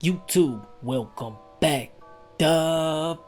YouTube, welcome back.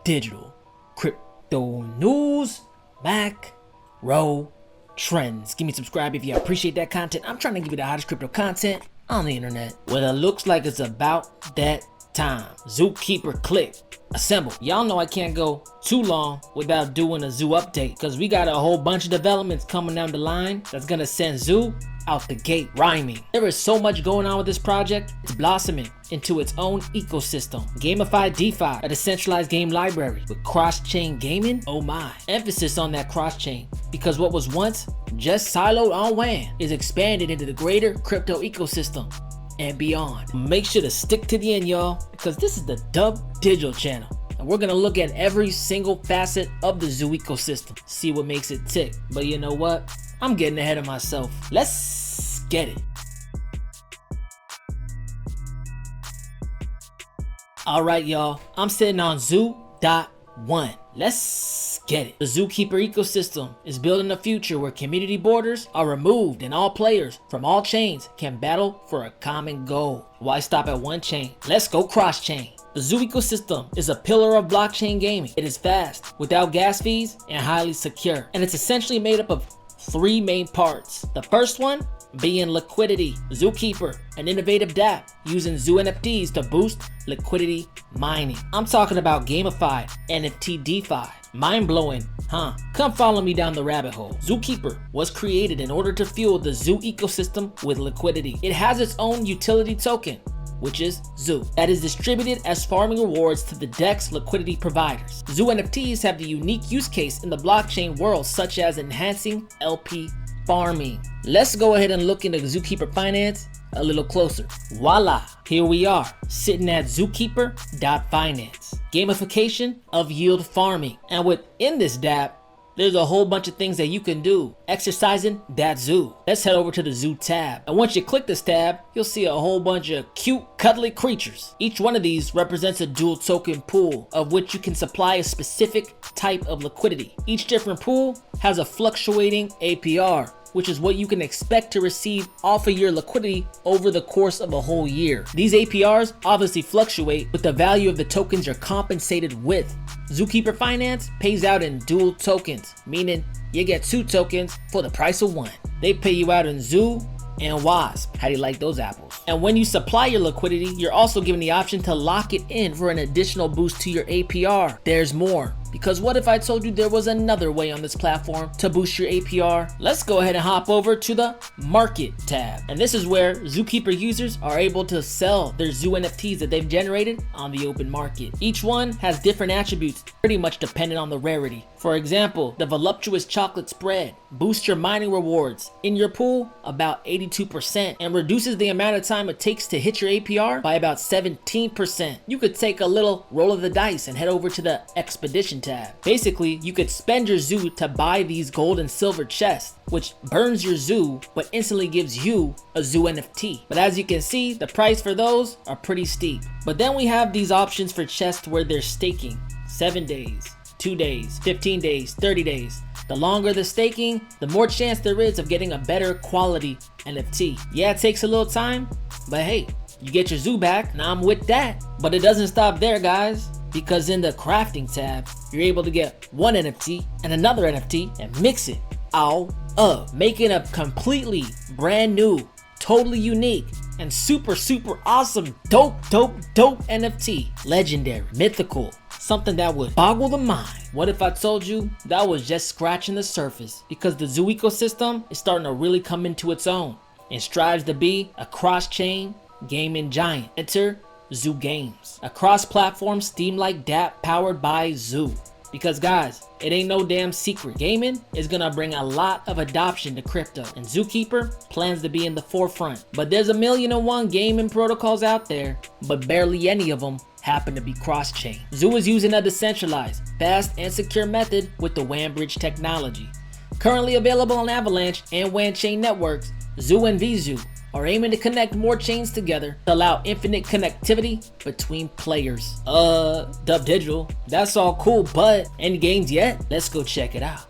Digital crypto news, macro trends. Give me subscribe if you appreciate that content. I'm trying to give you the hottest crypto content on the internet. Well, it looks like it's about that time. Zookeeper click assemble. Y'all know I can't go too long without doing a Zoo update because we got a whole bunch of developments coming down the line that's gonna send Zoo out the gate rhyming. There is so much going on with this project. It's blossoming into its own ecosystem. Gamified DeFi, a decentralized game library with cross-chain gaming. Oh my. Emphasis on that cross-chain because what was once just siloed on WAN is expanded into the greater crypto ecosystem and beyond. Make sure to stick to the end, y'all, because this is the Digital channel. And we're gonna look at every single facet of the Zoo ecosystem, see what makes it tick. But you know what? I'm getting ahead of myself. Let's get it. All right, y'all. I'm sitting on Zoo.1. Let's get it. The Zookeeper ecosystem is building a future where community borders are removed and all players from all chains can battle for a common goal. Why stop at one chain? Let's go cross-chain. The Zoo ecosystem is a pillar of blockchain gaming. It is fast, without gas fees, and highly secure. And it's essentially made up of three main parts. The first one being liquidity. Zookeeper, an innovative dApp using Zoo NFTs to boost liquidity mining. I'm talking about Gamified NFT DeFi. Mind-blowing, huh? Come follow me down the rabbit hole. Zookeeper was created in order to fuel the Zoo ecosystem with liquidity. It has its own utility token, which is Zoo, that is distributed as farming rewards to the DEX liquidity providers. Zoo NFTs have the unique use case in the blockchain world, such as enhancing LP farming. Let's go ahead and look into Zookeeper Finance a little closer. Voila, here we are, sitting at Zookeeper.finance. Gamification of yield farming. And within this dApp, there's a whole bunch of things that you can do. Exercising that Zoo. Let's head over to the Zoo tab. And once you click this tab, you'll see a whole bunch of cute, cuddly creatures. Each one of these represents a dual token pool of which you can supply a specific type of liquidity. Each different pool has a fluctuating APR, which is what you can expect to receive off of your liquidity over the course of a whole year. These APRs obviously fluctuate with the value of the tokens you're compensated with. Zookeeper Finance pays out in dual tokens, meaning you get 2 tokens for the price of 1. They pay you out in Zoo and WASP. How do you like those apples? And when you supply your liquidity, you're also given the option to lock it in for an additional boost to your APR. There's more. Because what if I told you there was another way on this platform to boost your APR? Let's go ahead and hop over to the Market tab. And this is where Zookeeper users are able to sell their Zoo NFTs that they've generated on the open market. Each one has different attributes, pretty much dependent on the rarity. For example, the voluptuous chocolate spread boosts your mining rewards in your pool about 82% and reduces the amount of time it takes to hit your APR by about 17%. You could take a little roll of the dice and head over to the Expedition tab. Basically, you could spend your Zoo to buy these gold and silver chests, which burns your Zoo but instantly gives you a Zoo NFT. But as you can see, the price for those are pretty steep. But then we have these options for chests where they're staking 7 days, 2 days, 15 days, 30 days. The longer the staking, the more chance there is of getting a better quality NFT. Yeah, it takes a little time, but hey, you get your Zoo back, and I'm with that. But it doesn't stop there, guys, because in the crafting tab, you're able to get one NFT and another NFT and mix it all up, making a completely brand new, totally unique, and super awesome, dope NFT. Legendary, mythical, something that would boggle the mind. What if I told you that was just scratching the surface? Because the Zoo ecosystem is starting to really come into its own and strives to be a cross-chain gaming giant. Enter ZooGames, a cross-platform Steam-like dApp powered by Zoo. Because guys, it ain't no damn secret. Gaming is gonna bring a lot of adoption to crypto, and Zookeeper plans to be in the forefront. But there's 1,000,001 gaming protocols out there, but barely any of them happen to be cross-chain. Zoo is using a decentralized, fast, and secure method with the WAN bridge technology. Currently available on Avalanche and WAN chain networks, Zoo and VZoo are aiming to connect more chains together to allow infinite connectivity between players. Digital, that's all cool, but any games yet? Let's go check it out.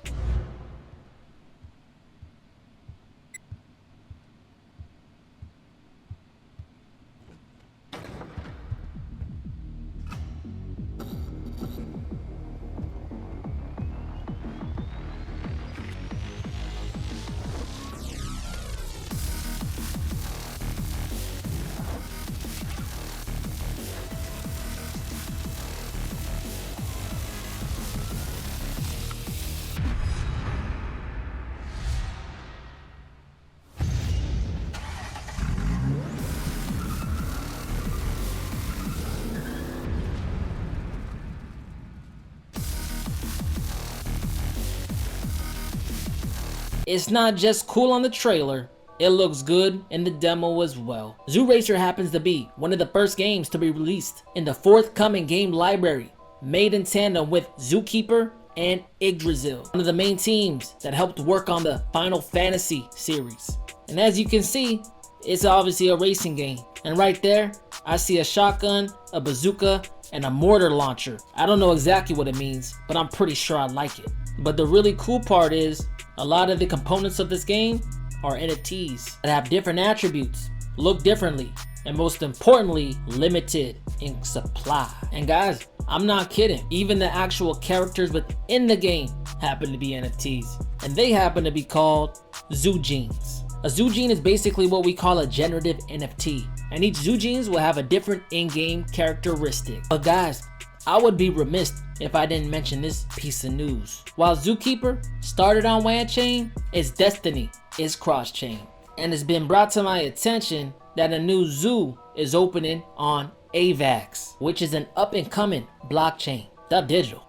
it's not just cool on the trailer, it looks good in the demo as well. ZooRacer happens to be one of the first games to be released in the forthcoming game library, made in tandem with ZooKeeper and Yggdrasil, one of the main teams that helped work on the Final Fantasy series. And as you can see, it's obviously a racing game. And right there, I see a shotgun, a bazooka, and a mortar launcher. I don't know exactly what it means, but I'm pretty sure I like it. But the really cool part is, a lot of the components of this game are NFTs that have different attributes, look differently, and most importantly, limited in supply. And guys, I'm not kidding. Even the actual characters within the game happen to be NFTs, and they happen to be called ZooGames. A ZooGene is basically what we call a generative NFT, and each ZooGenes will have a different in-game characteristic. But guys, I would be remiss if I didn't mention this piece of news. While ZooKeeper started on WanChain, its destiny is cross-chain. And it's been brought to my attention that a new zoo is opening on AVAX, which is an up-and-coming blockchain. Digital.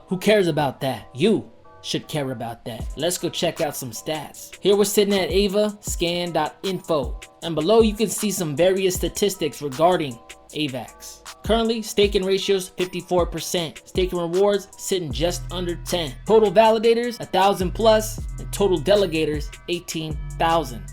Who cares about that? You should care about that. Let's go check out some stats. Here we're sitting at avascan.info, and below you can see some various statistics regarding AVAX. Currently, staking ratios 54%, staking rewards sitting just under 10, total validators 1,000 plus, and total delegators 18,000.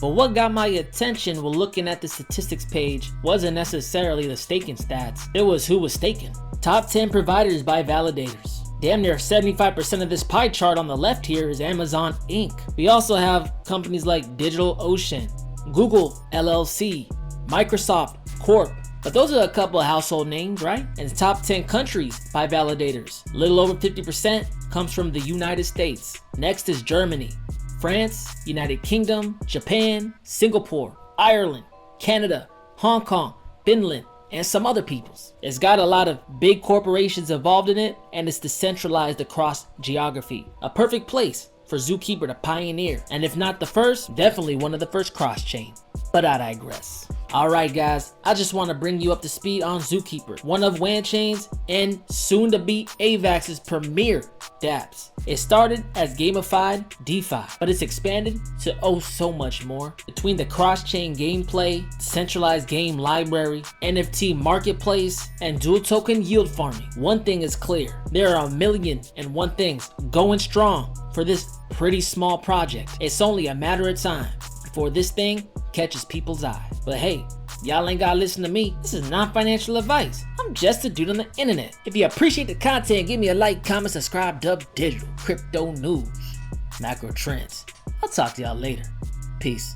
But what got my attention while looking at the statistics page wasn't necessarily the staking stats, it was who was staking. Top 10 providers by validators. Damn near 75% of this pie chart on the left here is Amazon Inc. We also have companies like DigitalOcean, Google LLC, Microsoft Corp. But those are a couple of household names, right? And the top 10 countries by validators. A little over 50% comes from the United States. Next is Germany, France, United Kingdom, Japan, Singapore, Ireland, Canada, Hong Kong, Finland, and some other peoples. It's got a lot of big corporations involved in it, and it's decentralized across geography. A perfect place for ZooKeeper to pioneer, and if not the first, definitely one of the first cross-chain. But I digress. Alright guys, I just want to bring you up to speed on ZooKeeper, one of WanChain's and soon to be AVAX's premier dApps. It started as Gamified DeFi, but it's expanded to oh so much more. Between the cross-chain gameplay, centralized game library, NFT marketplace, and dual token yield farming, one thing is clear. There are 1,000,001 things going strong for this pretty small project. It's only a matter of time before this thing catches people's eye. But hey, y'all ain't gotta listen to me. This is non-financial advice. I'm just a dude on the internet. If you appreciate the content, give me a like, comment, subscribe, digital, crypto news, macro trends. I'll talk to y'all later. Peace.